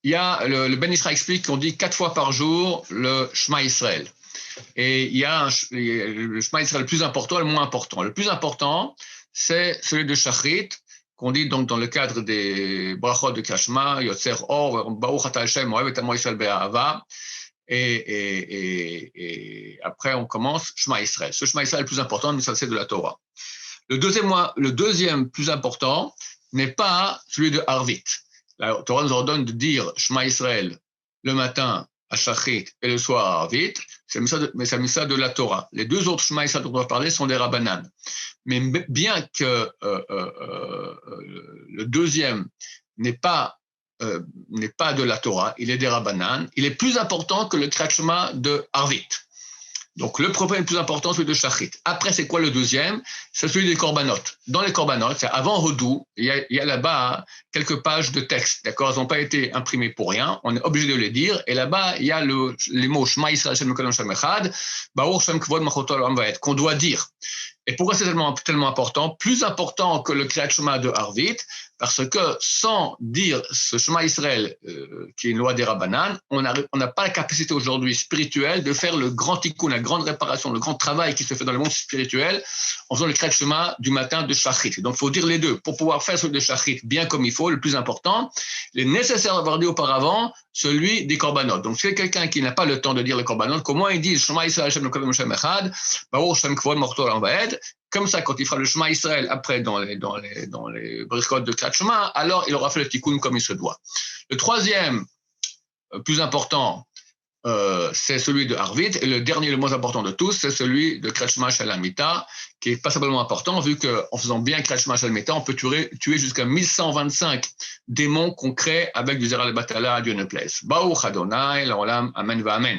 il y a le Ben Ishra explique qu'on dit 4 fois par jour le Shema Israël. Et il y a le Shema Israël le plus important et le moins important. Le plus important, c'est celui de Shachrit, qu'on dit donc dans le cadre des brachot de Kriyat Yotzer Or, Baruch Ata Hashem, Ohev et Amo Yisrael Be'ahava. Et après, on commence Shema Israël. Ce Shema Israël est le plus important, mais ça, c'est de la Torah. Le deuxième plus important n'est pas celui de Arvit. La Torah nous ordonne de dire Shema Israël le matin à Shachrit et le soir à Arvit, mais ça met ça de la Torah. Les deux autres Shema Israël dont on va parler sont des Rabbanan. Mais bien que le deuxième n'est pas de la Torah, il est des Rabbanan, il est plus important que le Kriyat Shema de Arvit. Donc, le premier le plus important, c'est celui de Shachrit. Après, c'est quoi le deuxième? C'est celui des Korbanot. Dans les Korbanot, c'est avant Hodou, il y a là-bas quelques pages de texte, d'accord? Elles n'ont pas été imprimées pour rien, on est obligé de les dire. Et là-bas, il y a les mots Shema Yisrael Hashem Elokeinu Hashem Echad, Baruch Shem Kvod Malchuto Olam Vaed, qu'on doit dire. Et pourquoi c'est tellement important? Plus important que le Kriyat Shema de Arvit, parce que sans dire ce Shema Israël, qui est une loi des Rabbanan, on n'a pas la capacité aujourd'hui spirituelle de faire le grand tikkun, la grande réparation, le grand travail qui se fait dans le monde spirituel en faisant le Kriyat Shema du matin de Shachrit. Donc, il faut dire les deux. Pour pouvoir faire celui de Shachrit bien comme il faut, le plus important, il est nécessaire d'avoir dit auparavant celui des Korbanot. Donc, si c'est quelqu'un qui n'a pas le temps de dire les Korbanot, comment il dit Shema Israël Hashem Elokeinu Hashem Echad, Baruch Shem Kvod Malchuto Olam Vaed. Comme ça, quand il fera le Shema Israël après dans les bricots de Kriyat Shema, alors il aura fait le tikkun comme il se doit. Le troisième, plus important, c'est celui de Arvit. Et le dernier, le moins important de tous, c'est celui de Kriyat Shema Shel Hamita, qui est pas simplement important, vu qu'en faisant bien Kriyat Shema Shel Hamita, on peut tuer jusqu'à 1125 démons qu'on crée avec du Zera le Batala, Dieu ne plaise. Baruch Adonai, l'Olam, Amen va Amen.